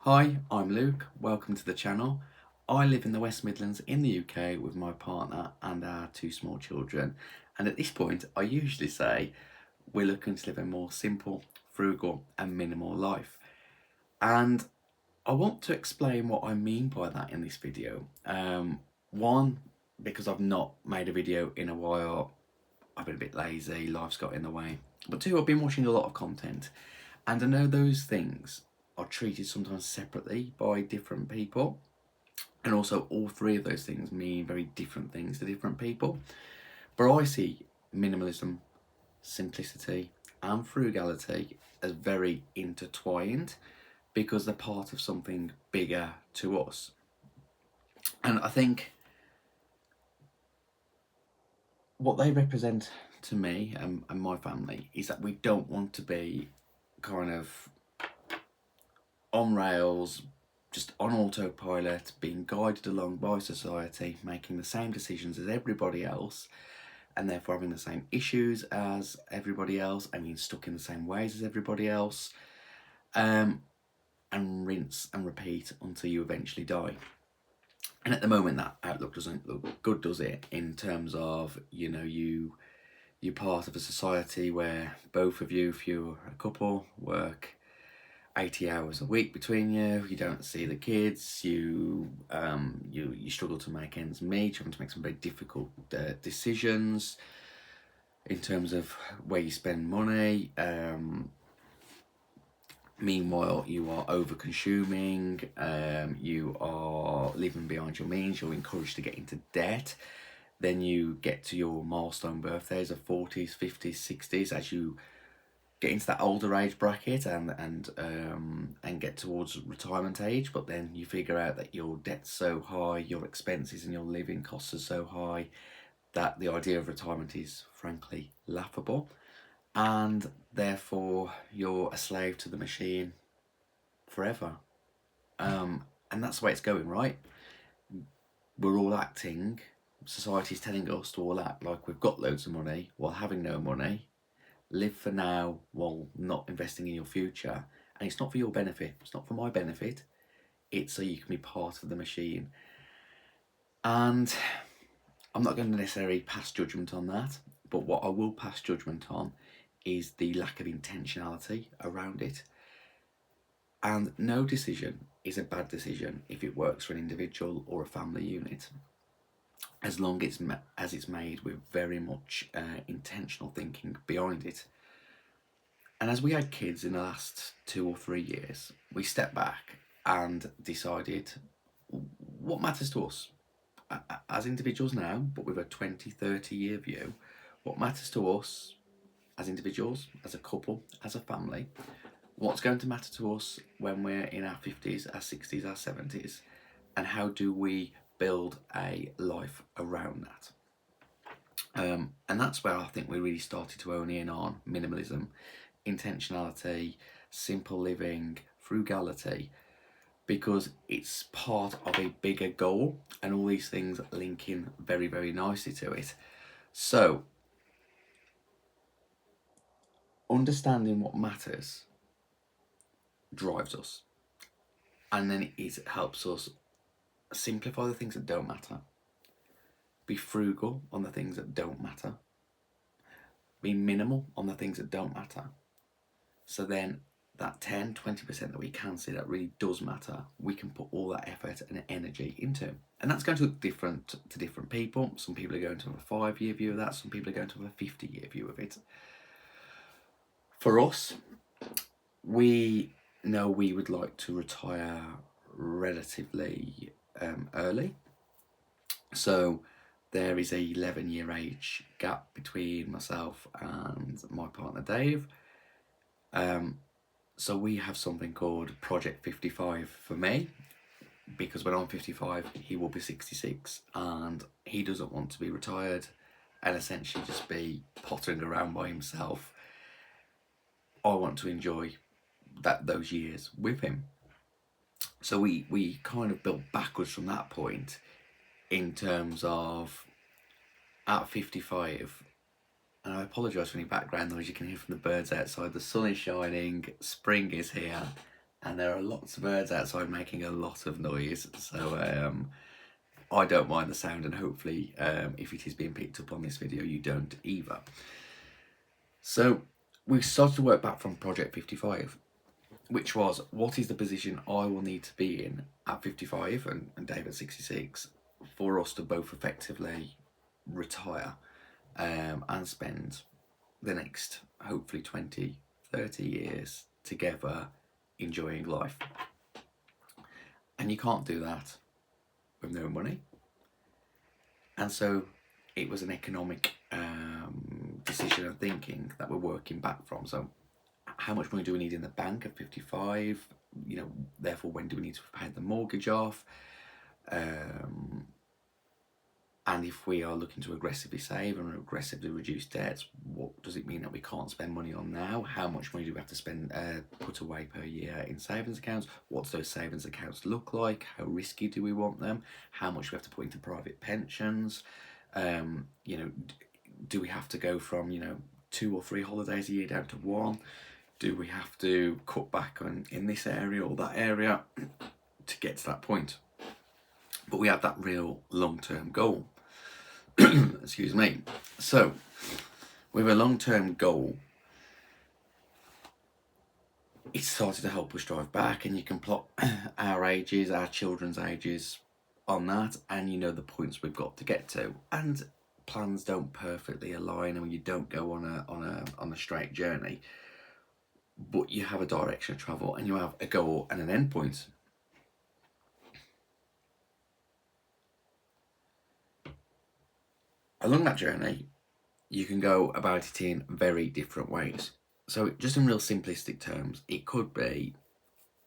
Hi, I'm Luke. Welcome to the channel. I live in the West Midlands in the UK with my partner and our two small children. And at this point, I usually say we're looking to live a more simple, frugal, and minimal life. And I want to explain what I mean by that in this video. One, because I've not made a video in a while, I've been a bit lazy, life's got in the way. But two, I've been watching a lot of content, and I know those things are treated sometimes separately by different people. And also, all three of those things mean very different things to different people. But I see minimalism, simplicity, and frugality as very intertwined because they're part of something bigger to us. And I think what they represent to me and my family is that we don't want to be kind of on rails, just on autopilot, being guided along by society, making the same decisions as everybody else, and therefore having the same issues as everybody else, and being stuck in the same ways as everybody else, and rinse and repeat until you eventually die. And at the moment, that outlook doesn't look good, does it? In terms of, you're part of a society where both of you, if you're a couple, work 80 hours a week between you. You don't see the kids. You struggle to make ends meet. You're having to make some very difficult decisions in terms of where you spend money. Meanwhile, you are over consuming. You are living behind your means. You're encouraged to get into debt. Then you get to your milestone birthdays of 40s, 50s, 60s as you get into that older age bracket and get towards retirement age. But then you figure out that your debt's so high, your expenses and your living costs are so high, that the idea of retirement is frankly laughable, and therefore you're a slave to the machine forever. And that's the way it's going, right? We're all acting, society's telling us to all act like we've got loads of money while having no money, live for now while not investing in your future. And it's not for your benefit, it's not for my benefit, it's so you can be part of the machine. And I'm not going to necessarily pass judgment on that, but what I will pass judgment on is the lack of intentionality around it. And no decision is a bad decision if it works for an individual or a family unit, as long as it's made with very much intentional thinking behind it. And as we had kids in the last 2 or 3 years, we stepped back and decided what matters to us as individuals now, but with a 20, 30-year view. What matters to us as individuals, as a couple, as a family, what's going to matter to us when we're in our 50s, our 60s, our 70s, and how do we build a life around that? And that's where I think we really started to hone in on minimalism, intentionality, simple living, frugality, because it's part of a bigger goal, and all these things link in very, very nicely to it. So, understanding what matters drives us, and then it helps us simplify the things that don't matter, be frugal on the things that don't matter, be minimal on the things that don't matter. So then that 10-20% that we can see that really does matter, we can put all that effort and energy into. And that's going to look different to different people. Some people are going to have a 5-year view of that, some people are going to have a 50-year view of it. For us, we know we would like to retire relatively early. So there is a 11-year age gap between myself and my partner Dave. So we have something called Project 55 for me, because when I'm 55, he will be 66, and he doesn't want to be retired and essentially just be pottering around by himself. I want to enjoy those years with him. So we kind of built backwards from that point in terms of at 55, and I apologise for any background noise you can hear from the birds outside. The sun is shining, spring is here, and there are lots of birds outside making a lot of noise. So I don't mind the sound, and hopefully if it is being picked up on this video, you don't either. So we started to work back from Project 55, which was, what is the position I will need to be in at 55 and Dave at 66 for us to both effectively retire and spend the next hopefully 20, 30 years together enjoying life. And you can't do that with no money. And so it was an economic decision and thinking that we're working back from. So how much money do we need in the bank at 55? You know, therefore, when do we need to pay the mortgage off? And if we are looking to aggressively save and aggressively reduce debts, what does it mean that we can't spend money on now? How much money do we have to spend, put away per year in savings accounts? What do those savings accounts look like? How risky do we want them? How much do we have to put into private pensions? You know, do we have to go from, you know, 2 or 3 holidays a year down to 1? Do we have to cut back on in this area or that area to get to that point? But we have that real long-term goal. Excuse me. So with a long-term goal, it started to help us drive back, and you can plot our ages, our children's ages on that, and you know the points we've got to get to. And plans don't perfectly align, and you don't go on a straight journey, but you have a direction of travel, and you have a goal and an end point. Along that journey, you can go about it in very different ways. So just in real simplistic terms, it could be,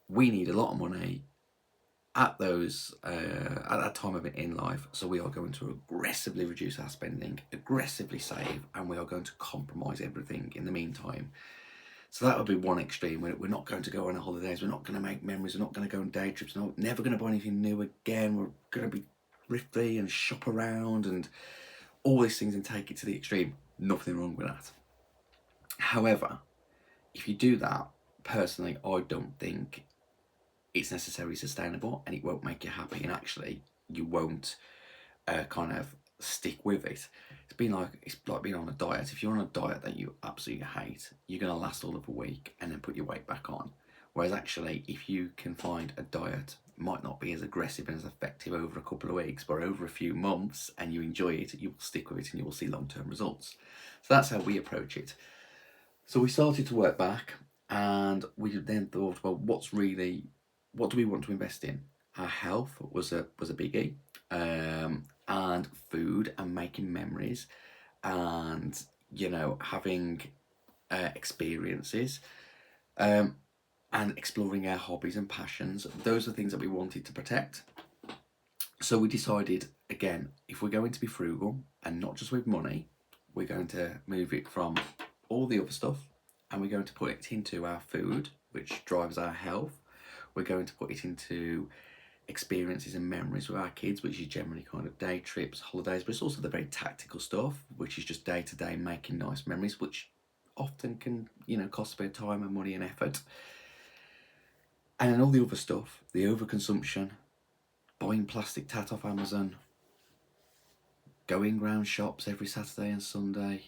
we need a lot of money at that time of it in life, so we are going to aggressively reduce our spending, aggressively save, and we are going to compromise everything in the meantime. So that would be one extreme. We're not going to go on holidays, we're not going to make memories, we're not going to go on day trips, we're never going to buy anything new again, we're going to be thrifty and shop around and all these things and take it to the extreme. Nothing wrong with that. However, if you do that, personally, I don't think it's necessarily sustainable, and it won't make you happy, and actually you won't kind of stick with it. It's like being on a diet. If you're on a diet that you absolutely hate, you're going to last all of a week and then put your weight back on. Whereas actually, if you can find a diet, might not be as aggressive and as effective over a couple of weeks, but over a few months, and you enjoy it, you will stick with it and you will see long-term results. So that's how we approach it. So we started to work back, and we then thought, well, what do we want to invest in? Our health was a biggie, and food and making memories, and you know, having experiences, and exploring our hobbies and passions. Those are things that we wanted to protect. So we decided, again, if we're going to be frugal, and not just with money, we're going to move it from all the other stuff, and we're going to put it into our food, which drives our health. We're going to put it into experiences and memories with our kids, which is generally kind of day trips, holidays, but it's also the very tactical stuff, which is just day to day making nice memories, which often can, you know, cost a bit of time and money and effort. And then all the other stuff, the overconsumption, buying plastic tat off Amazon, going round shops every Saturday and Sunday,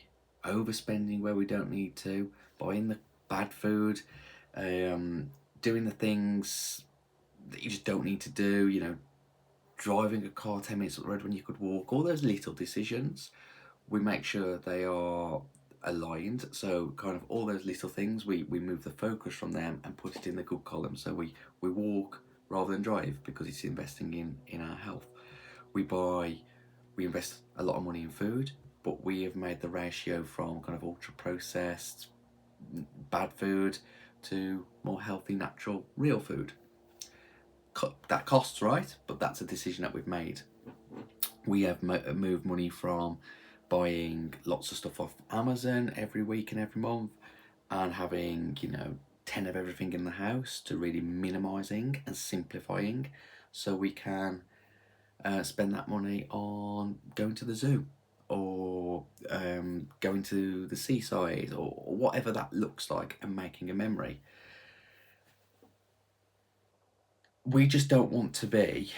overspending where we don't need to, buying the bad food, doing the things that you just don't need to do, you know, driving a car 10 minutes up the road when you could walk. All those little decisions, we make sure they are aligned. So kind of all those little things, we move the focus from them and put it in the good column. So we walk rather than drive, because it's investing in our health. We invest a lot of money in food, but we have made the ratio from kind of ultra processed bad food to more healthy, natural, real food. That costs, right? But that's a decision that we've made. We have moved money from buying lots of stuff off Amazon every week and every month, and having, you know, 10 of everything in the house, to really minimizing and simplifying, so we can spend that money on going to the zoo, or going to the seaside, or whatever that looks like, and making a memory. we just don't want to be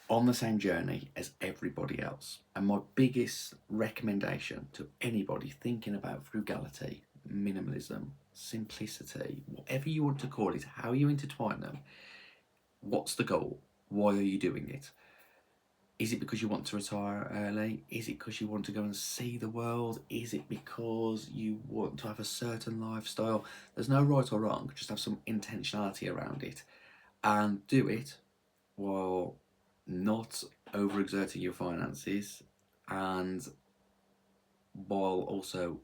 on the same journey as everybody else. And my biggest recommendation to anybody thinking about frugality, minimalism, simplicity, whatever you want to call it, how you intertwine them, what's the goal? Why are you doing it? Is it because you want to retire early? Is it because you want to go and see the world? Is it because you want to have a certain lifestyle? There's no right or wrong, just have some intentionality around it and do it while not overexerting your finances and while also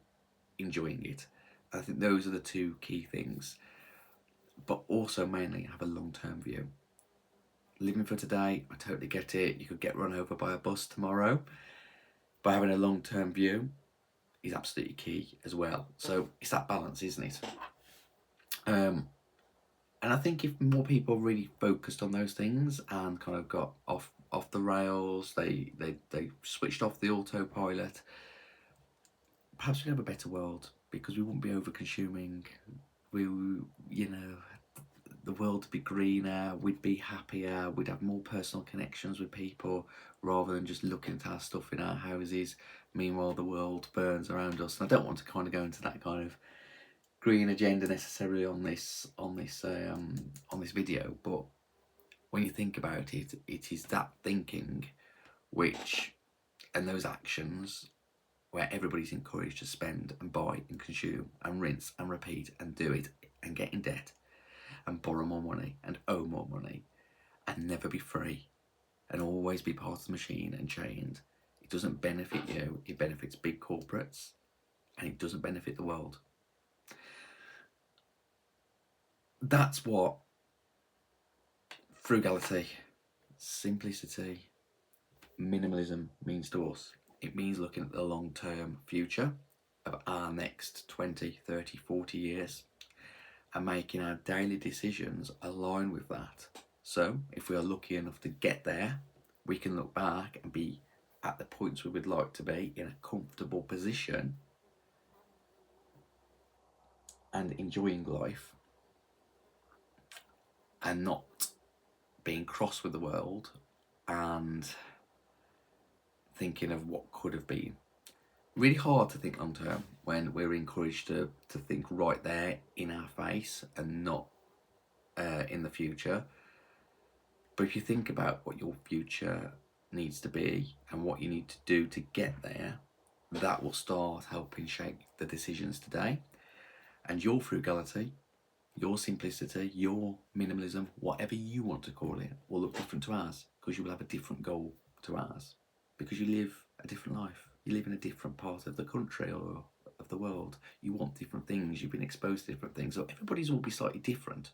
enjoying it. I think those are the two key things, but also mainly have a long-term view. Living for today, I totally get it. You could get run over by a bus tomorrow, but having a long-term view is absolutely key as well. So it's that balance, isn't it? And I think if more people really focused on those things and kind of got off the rails, they switched off the autopilot, perhaps we'd have a better world because we wouldn't be over consuming. We, you know, the world would be greener, we'd be happier, we'd have more personal connections with people rather than just looking at our stuff in our houses. Meanwhile, the world burns around us. And I don't want to kind of go into that kind of green agenda necessarily on this video, but when you think about it, it is that thinking which and those actions where everybody's encouraged to spend and buy and consume and rinse and repeat and do it and get in debt and borrow more money and owe more money and never be free and always be part of the machine and chained. It doesn't benefit you, it benefits big corporates, and it doesn't benefit the world. That's what frugality, simplicity, minimalism means to us. It means looking at the long-term future of our next 20, 30, 40 years and making our daily decisions align with that. So if we are lucky enough to get there, we can look back and be at the points we would like to be in a comfortable position and enjoying life and not being cross with the world and thinking of what could have been. Really hard to think long term when we're encouraged to think right there in our face and not in the future. But if you think about what your future needs to be and what you need to do to get there, that will start helping shape the decisions today. And your frugality, your simplicity, your minimalism, whatever you want to call it, will look different to ours because you will have a different goal to ours because you live a different life. You live in a different part of the country or of the world. You want different things. You've been exposed to different things. So everybody's will be slightly different.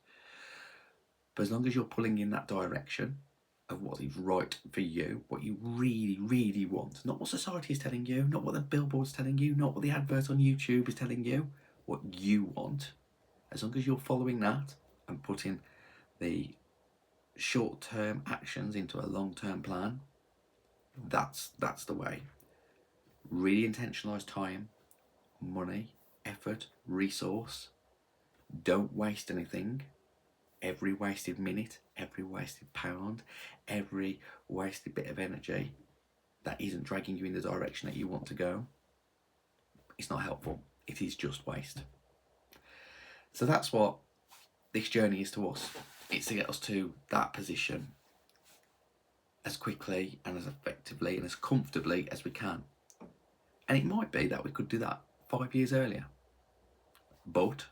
But as long as you're pulling in that direction of what is right for you, what you really, really want, not what society is telling you, not what the billboard's telling you, not what the advert on YouTube is telling you, what you want, as long as you're following that and putting the short-term actions into a long-term plan, that's the way. Really intentionalise time, money, effort, resource. Don't waste anything. Every wasted minute, every wasted pound, every wasted bit of energy that isn't dragging you in the direction that you want to go, it's not helpful. It is just waste. So that's what this journey is to us. It's to get us to that position as quickly and as effectively and as comfortably as we can. And it might be that we could do that 5 years earlier, but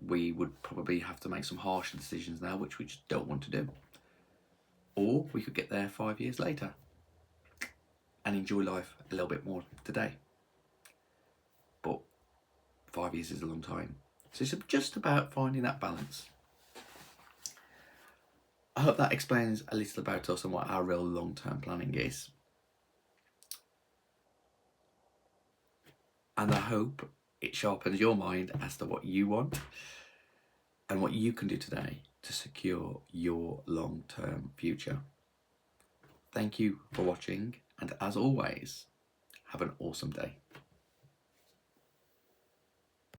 we would probably have to make some harsher decisions now, which we just don't want to do. Or we could get there 5 years later and enjoy life a little bit more today. But 5 years is a long time. So it's just about finding that balance. I hope that explains a little about us and what our real long-term planning is. And I hope it sharpens your mind as to what you want and what you can do today to secure your long-term future. Thank you for watching, and as always, have an awesome day.